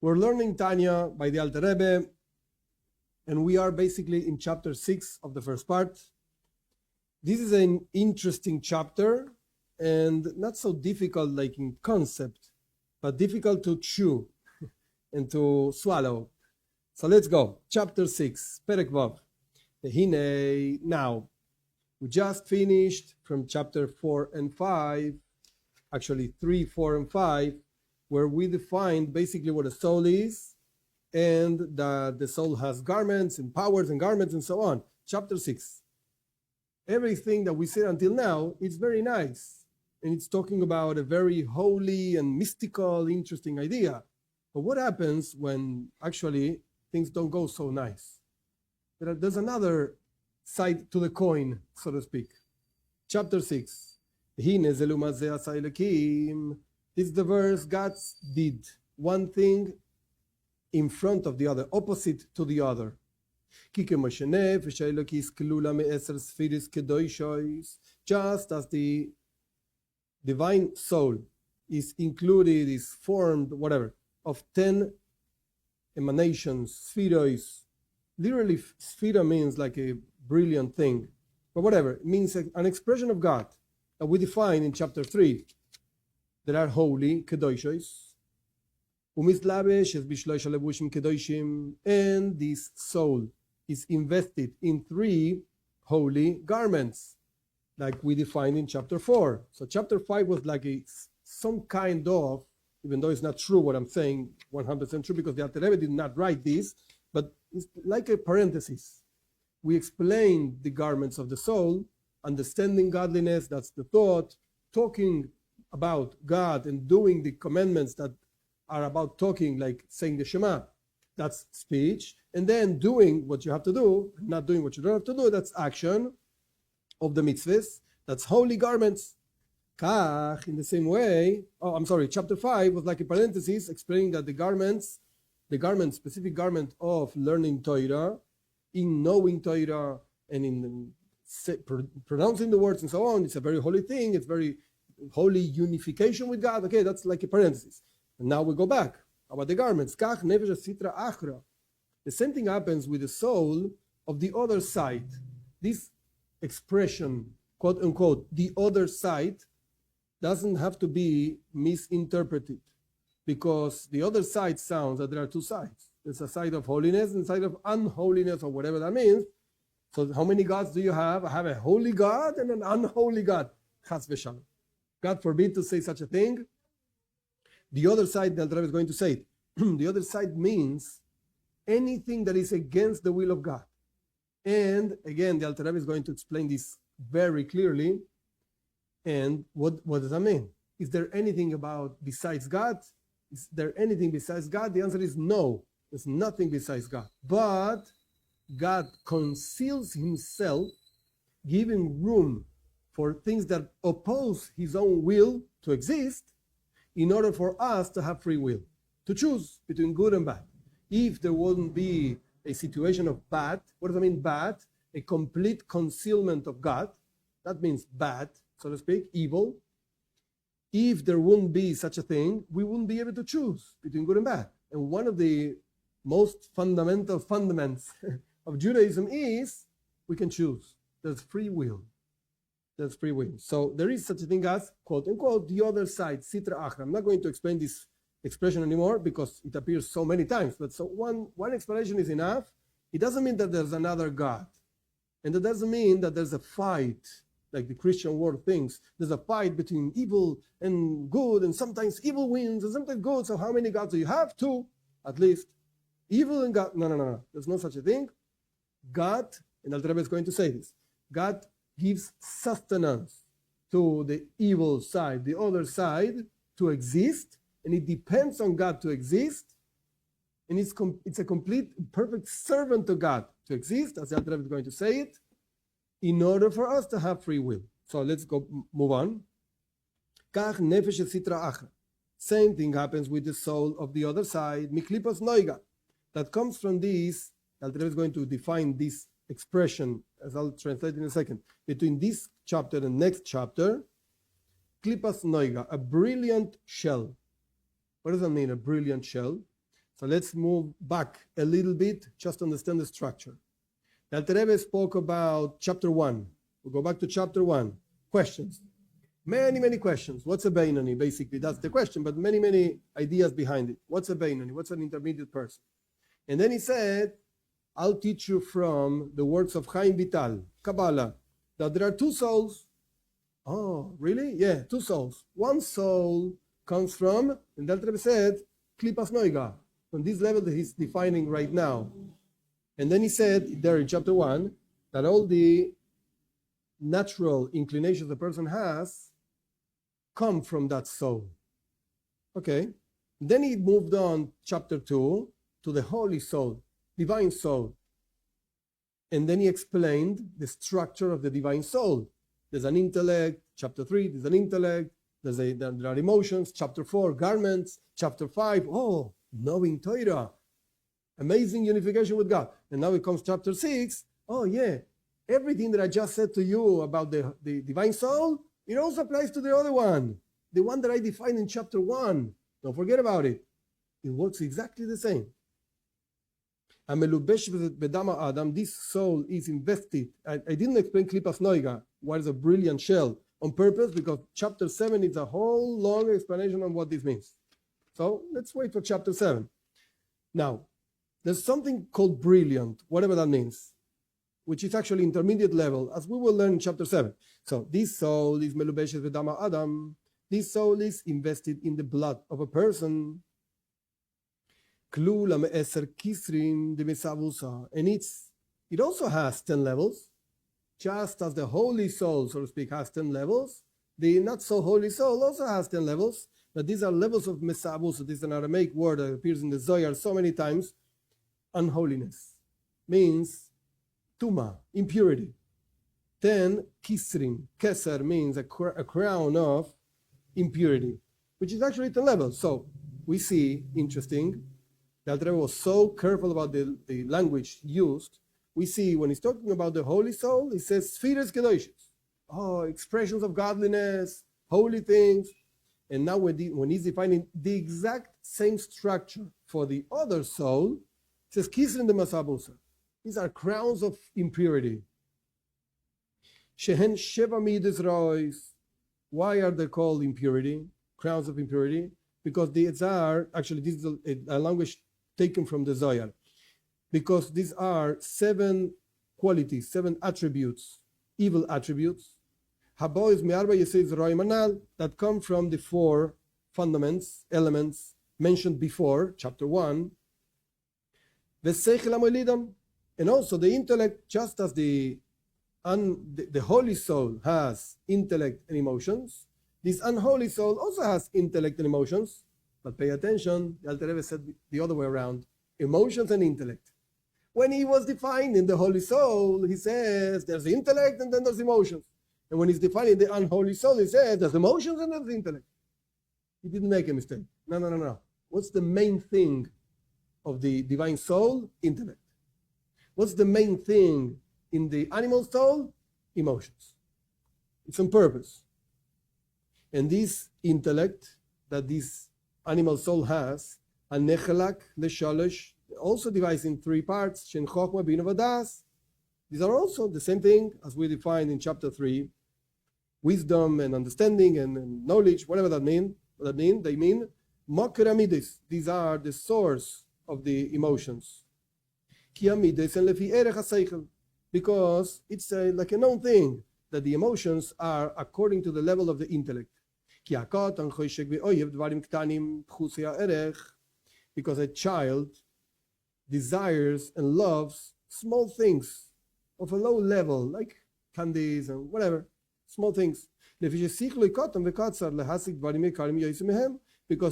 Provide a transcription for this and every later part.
We're learning Tanya by the Alter Rebbe, and we are basically in chapter 6 of the first part. This is an interesting chapter and not so difficult like in concept, but difficult to chew and to swallow. So let's go. Chapter 6, Perek Vav. Hine, now, we just finished from chapter 4 and 5, actually 3, 4, and 5, where we defined basically what a soul is, and that the soul has garments and powers and garments and so on. Chapter 6. Everything that we said until now is very nice, and it's talking about a very holy and mystical, interesting idea. But what happens when actually things don't go so nice? There's another side to the coin, so to speak. Chapter 6. This is the verse God did one thing in front of the other, opposite to the other. Just as the divine soul is included, is formed, whatever, of 10 emanations, spheroids. Literally, sphera means like a brilliant thing, but whatever, it means an expression of God that we define in chapter 3. There are holy, kedoshos, and this soul is invested in 3 holy garments, like we defined in chapter 4. So chapter 5 was like some kind of, even though it's not true what I'm saying, 100% true, because the Alter Rebbe did not write this, but it's like a parenthesis. We explained the garments of the soul, understanding godliness, that's the thought, talking about God and doing the commandments that are about talking, like saying the Shema, that's speech, and then doing what you have to do, not doing what you don't have to do, that's action of the mitzvahs, that's holy garments. Kach, in the same way, chapter 5 was like a parenthesis explaining that the specific garment of learning Torah, in knowing Torah, and in pronouncing the words and so on, it's a very holy thing, it's very holy unification with God. Okay, that's like a parenthesis. And now we go back about the garments. The same thing happens with the soul of the other side. This expression, quote unquote, the other side, doesn't have to be misinterpreted, because the other side sounds that there are 2 sides. There's a side of holiness and a side of unholiness, or whatever that means. So how many gods do you have? I have a holy God and an unholy God. Chas v'shalom. God forbid to say such a thing. The other side, the Alter Rebbe is going to say it. The other side means anything that is against the will of God. And again, the Alter Rebbe is going to explain this very clearly. And what does that mean? Is there anything besides God? Is there anything besides God? The answer is no. There's nothing besides God. But God conceals himself, giving room for things that oppose his own will to exist, in order for us to have free will, to choose between good and bad. If there wouldn't be a situation of bad, what does that mean, bad? A complete concealment of God. That means bad, so to speak, evil. If there wouldn't be such a thing, we wouldn't be able to choose between good and bad. And one of the most fundamental fundaments of Judaism is we can choose. There's free will. There's free will. So there is such a thing as, quote unquote, the other side, sitra achra. I'm not going to explain this expression anymore because it appears so many times. But so one explanation is enough. It doesn't mean that there's another God. And it doesn't mean that there's a fight, like the Christian world thinks. There's a fight between evil and good, and sometimes evil wins and sometimes good. So how many gods do you have? 2, at least. Evil and God. No. There's no such a thing. God, and Alter Rebbe is going to say this, God gives sustenance to the evil side, the other side, to exist, and it depends on God to exist, and it's a complete, perfect servant to God to exist, as the Alter Rebbe is going to say it, in order for us to have free will. So let's move on. Same thing happens with the soul of the other side, miklipas noiga, that comes from this. Alter Rebbe is going to define this expression, as I'll translate in a second, between this chapter and next chapter. Klipas noiga, a brilliant shell. What does that mean, a brilliant shell? So let's move back a little bit, just to understand the structure. The Alter Rebbe spoke about chapter 1. We'll go back to chapter 1. Questions. Many questions. What's a Beinonim? Basically, that's the question, but many ideas behind it. What's a Beinonim? What's an intermediate person? And then he said, I'll teach you from the works of Chaim Vital, Kabbalah, that there are two souls. Oh, really? Yeah, two souls. One soul comes from, and Alter Rebbe said, Klipas Noiga, from this level that he's defining right now. And then he said there in chapter 1 that all the natural inclinations a person has come from that soul. Okay. Then he moved on, chapter 2, to the holy soul, divine soul. And then he explained the structure of the divine soul. There's an intellect, chapter 3, there's an intellect, there are emotions, chapter 4, garments, chapter 5, knowing Torah, amazing unification with God. And now it comes chapter 6, everything that I just said to you about the divine soul, it also applies to the other one, the one that I defined in chapter 1. Don't forget about it. It works exactly the same. This soul is invested. I didn't explain Klipas Noiga, what is a brilliant shell, on purpose, because chapter 7 is a whole long explanation on what this means. So let's wait for chapter 7. Now, there's something called brilliant, whatever that means, which is actually intermediate level, as we will learn in chapter 7. So this soul is melubeshes v'dama Adam. This soul is invested in the blood of a person. And it also has 10 levels, just as the holy soul, so to speak, has 10 levels. The not so holy soul also has 10 levels, but these are levels of mesavusa. This is an Aramaic word that appears in the Zohar so many times. Unholiness means tuma, impurity. Then kisrin, keser means a crown of impurity, which is actually 10 levels. So we see, interesting, the Alter Rebbe was so careful about the language used. We see when he's talking about the holy soul, he says spheres kedoshis, expressions of godliness, holy things. And now when he's defining the exact same structure for the other soul, it says kisrin de masabusa. These are crowns of impurity. Shehen sheva midas rois. Why are they called impurity? Crowns of impurity? Because these are, actually this is a language taken from the Zohar. Because these are 7 qualities, 7 attributes, evil attributes, that come from the 4 fundaments, elements mentioned before, chapter 1. And also the intellect, just as the holy soul has intellect and emotions, this unholy soul also has intellect and emotions. But pay attention, the Alter Rebbe said the other way around, emotions and intellect. When he was defining the holy soul, he says there's intellect and then there's emotions. And when he's defining the unholy soul, he says there's emotions and there's intellect. He didn't make a mistake. No. What's the main thing of the divine soul? Intellect. What's the main thing in the animal soul? Emotions. It's on purpose. And this intellect that this animal soul has, הנכלק לשלוש, also divides in 3 parts, שן חוכמה בינה ודעת. These are also the same thing as we defined in chapter 3, wisdom and understanding and knowledge, whatever that mean. They mean makar amidis. These are the source of the emotions. Ki amidis and lefi erech haseichel, because it's like a known thing that the emotions are according to the level of the intellect. Because a child desires and loves small things of a low level, like candies and whatever, small things. Because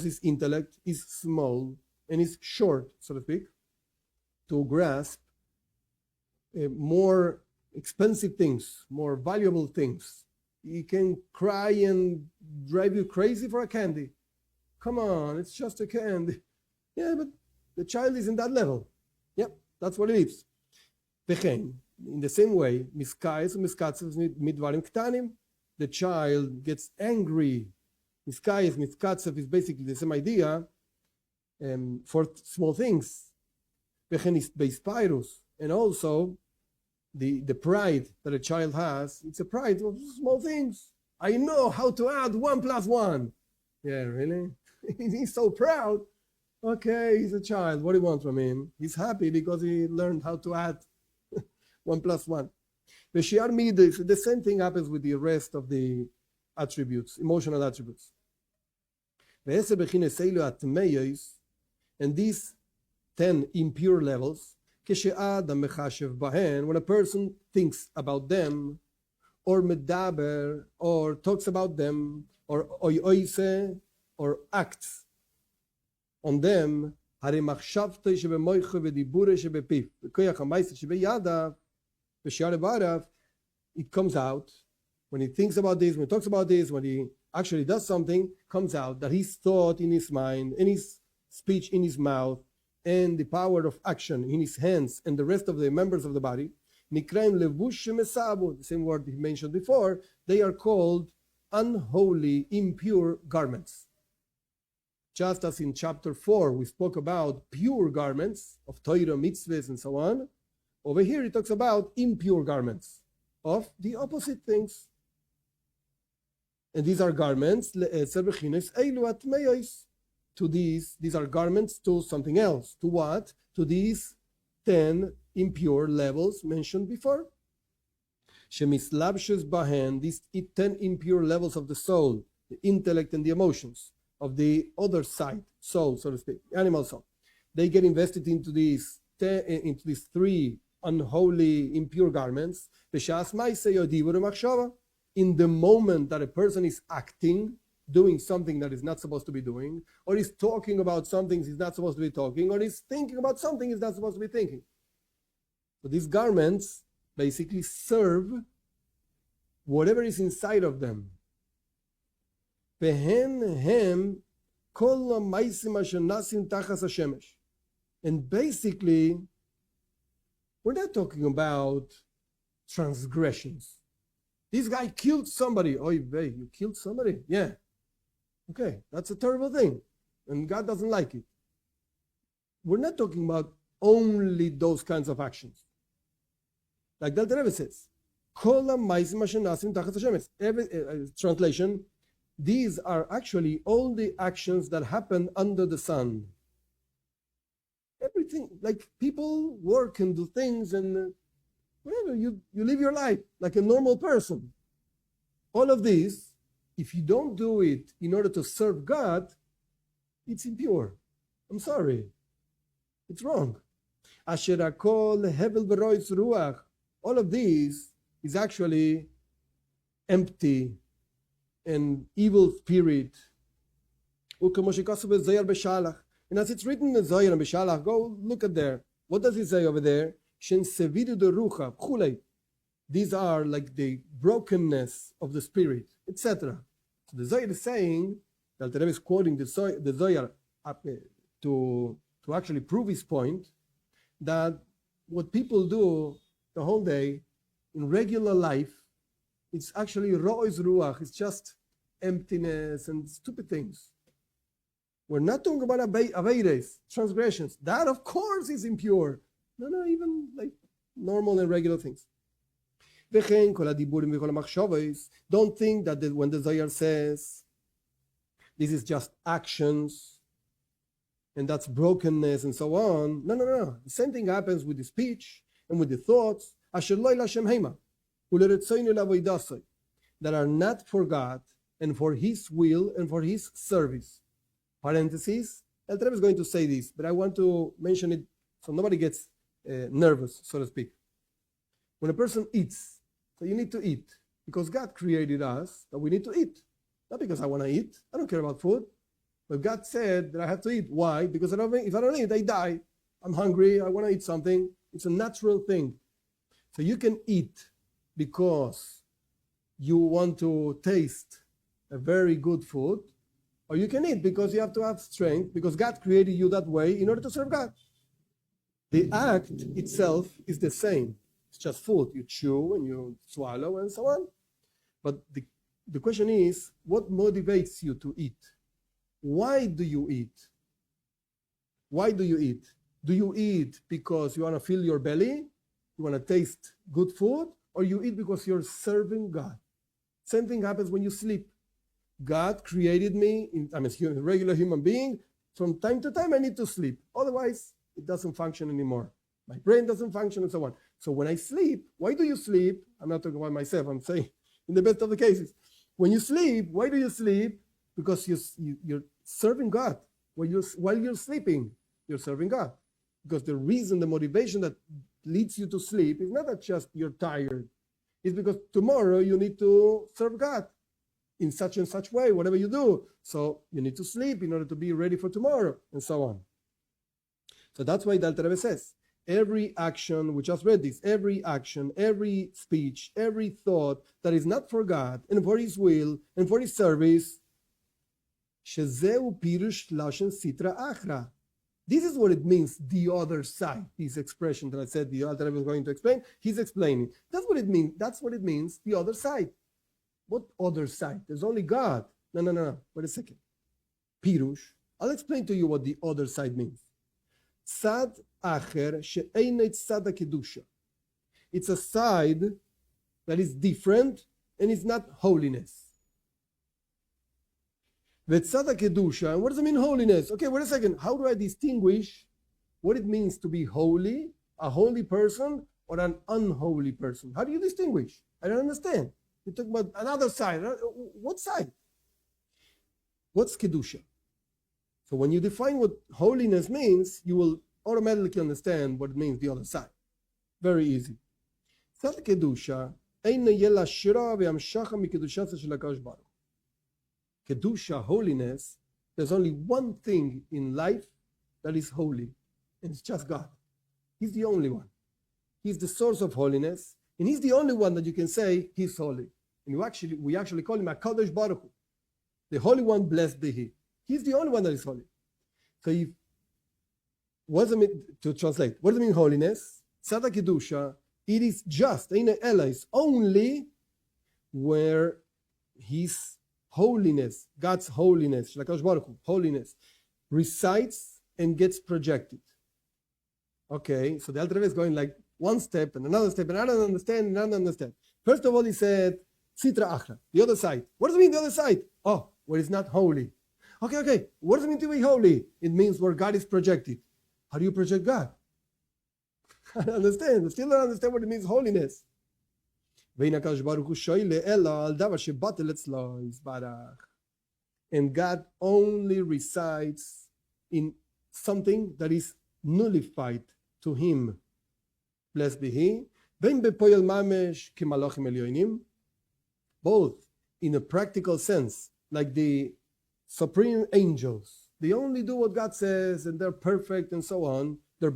his intellect is small and is short, so to speak, to grasp more expensive things, more valuable things. He can cry and drive you crazy for a candy. Come on, it's just a candy. Yeah, but the child is in that level. Yep, that's what it is. In the same way, the child gets angry. Miskayes, miskatzev is basically the same idea. for small things. And also the pride that a child has, it's a pride of small things. I know how to add 1 plus 1. Yeah, really? He's so proud. Okay, he's a child. What do you want from him? He's happy because he learned how to add 1 plus 1. The same thing happens with the rest of the attributes, emotional attributes. And these 10 impure levels, when a person thinks about them, or medaber, or talks about them, or oise, or acts on them, it comes out when he thinks about this, when he talks about this, when he actually does something, comes out that his thought in his mind, and his speech in his mouth, and the power of action in his hands and the rest of the members of the body, the same word he mentioned before, they are called unholy, impure garments. Just as in chapter 4 we spoke about pure garments of Torah, mitzvahs, and so on, over here he talks about impure garments of the opposite things. And these are garments to these are garments to something else. To what? To these 10 impure levels mentioned before. Shemislabshes bahen, these 10 impure levels of the soul, the intellect and the emotions of the other side, soul, so to speak, animal soul. They get invested into these 3 unholy, impure garments. In the moment that a person is acting, doing something that is not supposed to be doing, or is talking about something he's not supposed to be talking, or is thinking about something he's not supposed to be thinking. So these garments basically serve whatever is inside of them. And basically, we're not talking about transgressions. This guy killed somebody. Oy vey, you killed somebody? Yeah. Okay, that's a terrible thing. And God doesn't like it. We're not talking about only those kinds of actions. Like the Alter Rebbe says, translation, these are actually all the actions that happen under the sun. Everything, like people work and do things and whatever, you live your life like a normal person. All of these, if you don't do it in order to serve God, it's impure. I'm sorry. It's wrong. All of these is actually empty and evil spirit. And as it's written in Zohar and Beshalach, go look at there. What does it say over there? These are like the brokenness of the spirit, etc. So the Zohar is saying, the Alter Rebbe is quoting the Zohar to actually prove his point, that what people do the whole day in regular life, it's actually ro'ez ruach, it's just emptiness and stupid things. We're not talking about aveiros, transgressions. That, of course, is impure. No, even like normal and regular things. Don't think that when the Zohar says this is just actions and that's brokenness and so on. No. The same thing happens with the speech and with the thoughts that are not for God and for His will and for His service. Parentheses, Alter Rebbe is going to say this, but I want to mention it so nobody gets nervous, so to speak. When a person eats, so you need to eat because God created us that we need to eat. Not because I want to eat. I don't care about food. But God said that I have to eat. Why? Because if I don't eat, I die. I'm hungry. I want to eat something. It's a natural thing. So you can eat because you want to taste a very good food, or you can eat because you have to have strength, because God created you that way in order to serve God. The act itself is the same. It's just food. You chew and you swallow and so on. But the question is, what motivates you to eat? Why do you eat? Why do you eat? Do you eat because you want to fill your belly? You want to taste good food? Or you eat because you're serving God? Same thing happens when you sleep. God created me, I'm a regular human being. From time to time, I need to sleep. Otherwise, it doesn't function anymore. My brain doesn't function and so on. So when I sleep, why do you sleep? I'm not talking about myself. I'm saying in the best of the cases. When you sleep, why do you sleep? Because you're serving God. While you're sleeping, you're serving God. Because the reason, the motivation that leads you to sleep is not that just you're tired. It's because tomorrow you need to serve God in such and such way, whatever you do. So you need to sleep in order to be ready for tomorrow, and so on. So that's why the Alter Rebbe says, every action, we just read this, every action, every speech, every thought that is not for God and for His will and for His service, shezeu pirush lashon sitra achra. This is what it means, the other side. This expression that I said the Alter Rebbe is going to explain, he's explaining. That's what it means. That's what it means, the other side. What other side? There's only God. No. Wait a second. Pirush. I'll explain to you what the other side means. Sad acher she'einei tzad kedusha. It's a side that is different and it's not holiness. V'tzad kedusha. And what does it mean, holiness? Okay, wait a second. How do I distinguish what it means to be holy, a holy person, or an unholy person? How do you distinguish? I don't understand. You talk about another side. What side? What's kedusha? So when you define what holiness means, you will automatically understand what it means, the other side. Very easy. Tzad kedusha ein yela shira ve'amshacha mikedushasa shel HaKadosh Baruch. Kedusha, holiness, there's only one thing in life that is holy, and it's just God. He's the only one. He's the source of holiness, and He's the only one that you can say He's holy. And we actually call Him HaKadosh Baruch Hu, the Holy One, blessed be He. He's the only one that is holy. So what does it mean to translate? What does it mean, holiness? Tzad kedusha, it is just, is only where His holiness, God's holiness, HaKadosh Baruch Hu, holiness, resides and gets projected. Okay, so the Alter Rebbe is going like one step and another step, and I don't understand. First of all, he said, Sitra Achra, the other side. What does it mean, the other side? Oh, where it's not holy. Okay. What does it mean to be holy? It means where God is projected. How do you project God? I don't understand. I still don't understand what it means, holiness. And God only resides in something that is nullified to Him. Blessed be He. Both in a practical sense, like the supreme angels. They only do what God says and they're perfect and so on. They're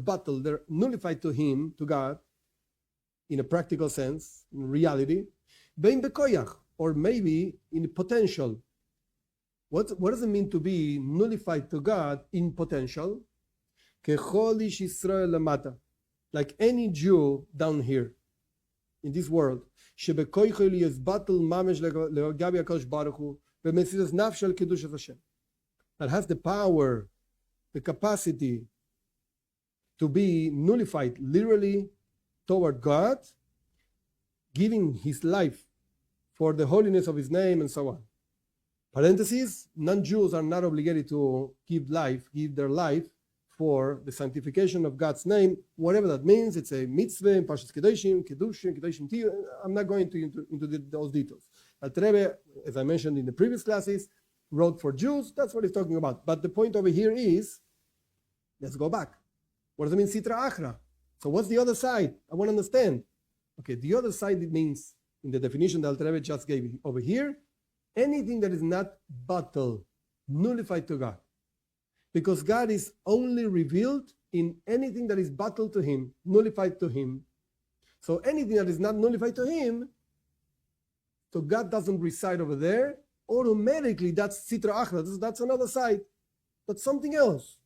nullified to Him, to God, in a practical sense, in reality. Or maybe in potential. What does it mean to be nullified to God in potential? Like any Jew down here in this world, that has the power, the capacity to be nullified literally toward God, giving his life for the holiness of His name and so on. Parentheses, non-Jews are not obligated to give their life for the sanctification of God's name, whatever that means. It's a mitzvah in Parshas Kedoshim, Kedoshim. I'm not going into those details. Alter Rebbe, as I mentioned in the previous classes, wrote for Jews. That's what he's talking about. But the point over here is, let's go back. What does it mean, Sitra Achra? So what's the other side? I want to understand. Okay, the other side, it means, in the definition that Alter Rebbe just gave over here, anything that is not battle, nullified to God. Because God is only revealed in anything that is battle to Him, nullified to Him. So anything that is not nullified to Him, so God doesn't reside over there, automatically that's Sitra Achra, that's another side. That's something else.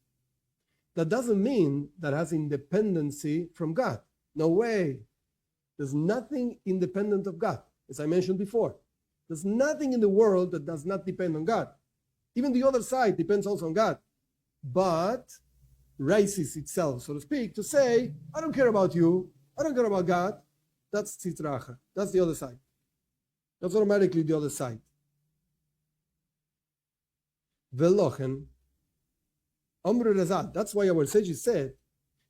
That doesn't mean that has independency from God. No way. There's nothing independent of God, as I mentioned before. There's nothing in the world that does not depend on God. Even the other side depends also on God. But raises itself, so to speak, to say, I don't care about you, I don't care about God. That's Sitra Achra. That's the other side. That's automatically the other side. Velochen, Amr Razad. That's why our sages said,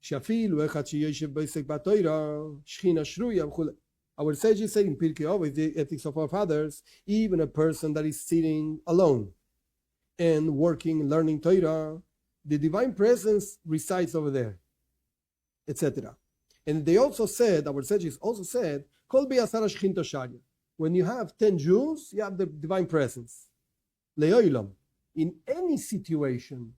Shafilu echad sheyeshev b'isek b'toira, shchina shruya v'chule. Our sages say in Pirkei Avos, the ethics of our fathers, even a person that is sitting alone and working, learning Torah, the divine presence resides over there, etc. And they also said, our sages also said, Kol b'yasara shchinta sharya. When you have 10 Jews, you have the divine presence. Le'olam. In any situation,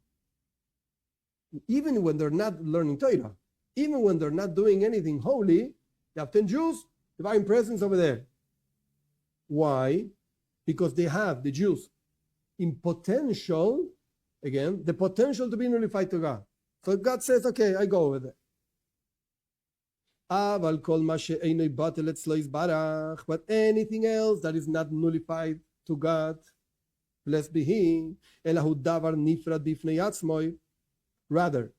even when they're not learning Torah, even when they're not doing anything holy, you have 10 Jews, divine presence over there. Why? Because they have, the Jews, in potential, again, the potential to be nullified to God. So God says, okay, I go over there. But anything else that is not nullified to God, blessed be He, rather,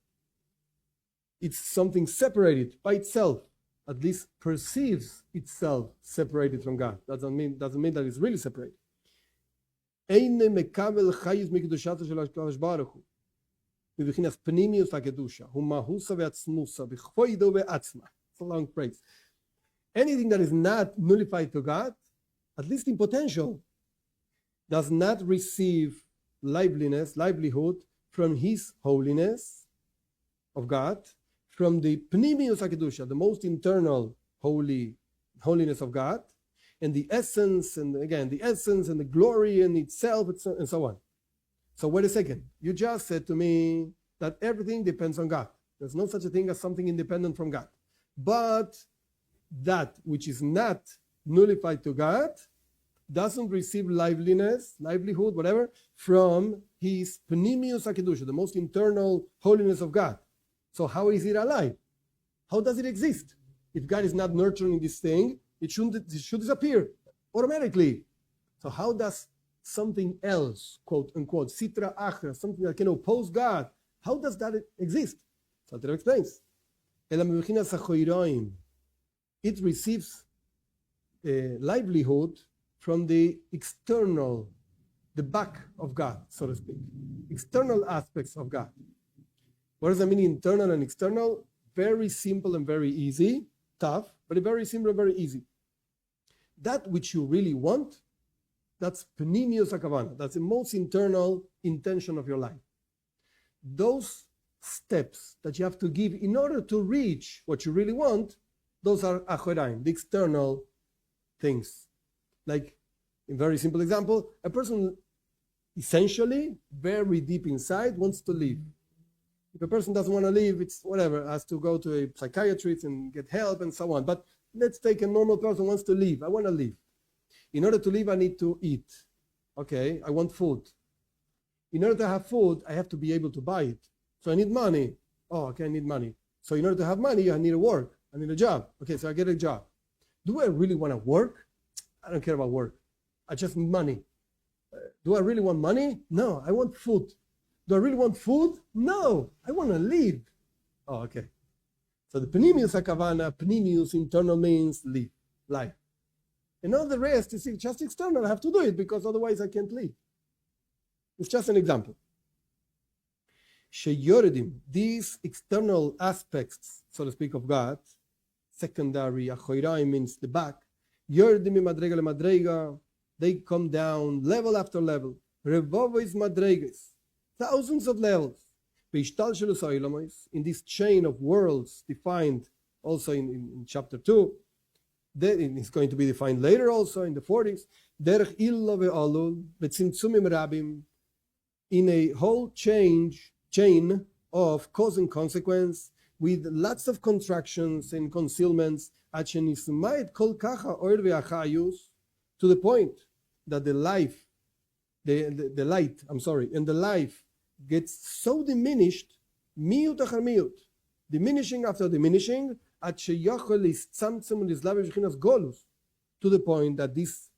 it's something separated by itself, at least perceives itself separated from God. Doesn't mean that it's really separated. It's a long phrase. Anything that is not nullified to God, at least in potential, does not receive livelihood from His holiness of God, from the Pnimius HaKedusha, the most internal holiness of God, and the essence, and again, the essence and the glory in itself, and so on. So wait a second. You just said to me that everything depends on God. There's no such a thing as something independent from God. But that which is not nullified to God doesn't receive livelihood, whatever, from His Pnimius HaKedusha, the most internal holiness of God. So how is it alive? How does it exist? If God is not nurturing this thing, it should disappear automatically. So how does something else, quote unquote, Sitra Achra, something that can oppose God, how does that exist? So Alter Rebbe explains. It receives livelihood from the external, the back of God, so to speak, external aspects of God. What does that mean, internal and external? Very simple and very easy, tough, but very simple and very easy. That which you really want, that's Pnimius HaKavana, that's the most internal intention of your life. Those steps that you have to give in order to reach what you really want, those are Achoraim, the external things. Like, in very simple example, a person essentially, very deep inside, wants to live. If a person doesn't want to live, it's whatever, has to go to a psychiatrist and get help and so on. But let's take a normal person who wants to live. I want to live. In order to live, I need to eat. Okay, I want food. In order to have food, I have to be able to buy it. So I need money. Oh, okay, I need money. So in order to have money, I need to work. I need a job. Okay, so I get a job. Do I really want to work? I don't care about work. I just need money. Do I really want money? No, I want food. Do I really want food? No, I want to live. Oh, okay. So the Pnimius HaKavana, Pnimius, internal means live, life. And all the rest is just external. I have to do it because otherwise I can't live. It's just an example. Sheyoredim, these external aspects, so to speak, of God, secondary, Achoirai means the back, Yoredim madrega le madrega, they come down level after level. Revovois madregas, thousands of levels. In this chain of worlds defined also in chapter 2, it's going to be defined later also in the 40s. Derech illa ve'alul, betzimtzumim rabim, in a whole chain of cause and consequence, with lots of contractions and concealments, to the point that the light, and the life gets so diminished, miut achar miut, diminishing after diminishing, to the point that this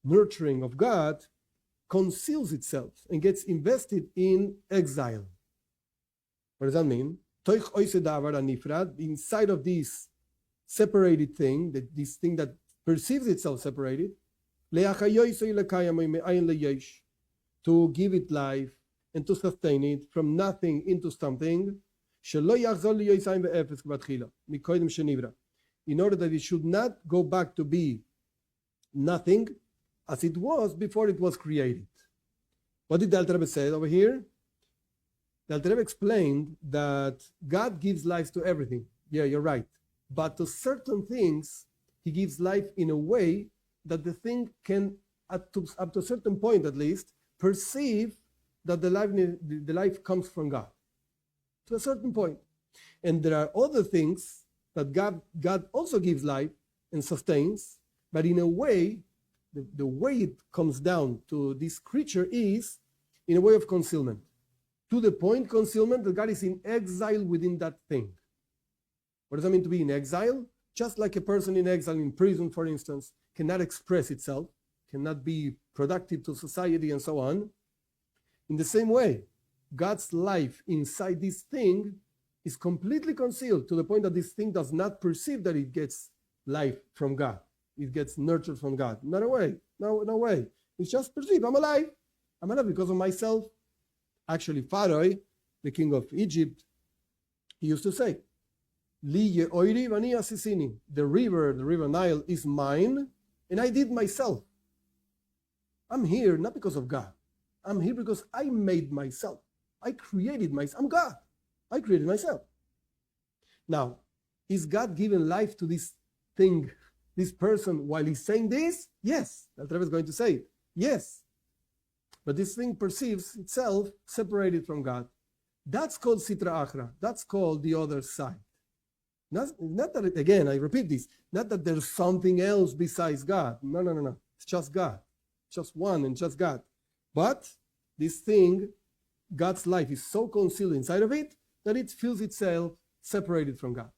nurturing of God conceals itself and gets invested in exile. What does that mean? Inside of this separated thing, this thing that perceives itself separated, to give it life and to sustain it from nothing into something, in order that it should not go back to be nothing as it was before it was created. What did the Alter Rebbe say over here? The Alter Rebbe explained that God gives life to everything. Yeah, you're right. But to certain things, he gives life in a way that the thing can, up to a certain point at least, perceive that the life comes from God. To a certain point. And there are other things that God also gives life and sustains, but in a way, the way it comes down to this creature is in a way of concealment. To the point concealment that God is in exile within that thing. What does that mean to be in exile? Just like a person in exile in prison, for instance, cannot express itself, cannot be productive to society and so on. In the same way, God's life inside this thing is completely concealed to the point that this thing does not perceive that it gets life from God. It gets nurtured from God. Not a way. No way. It's just perceived. I'm alive. I'm alive because of myself. Actually, Pharaoh, the king of Egypt, he used to say, the river Nile is mine, and I did myself. I'm here not because of God. I'm here because I made myself. I created myself. I'm God. I created myself. Now, is God giving life to this thing, this person, while he's saying this? Yes. Alter Rebbe is going to say it. Yes. But this thing perceives itself separated from God. That's called Sitra Achra. That's called the other side. Not that, again, I repeat this, not that there's something else besides God. No. It's just God. Just one and just God. But this thing, God's life is so concealed inside of it that it feels itself separated from God.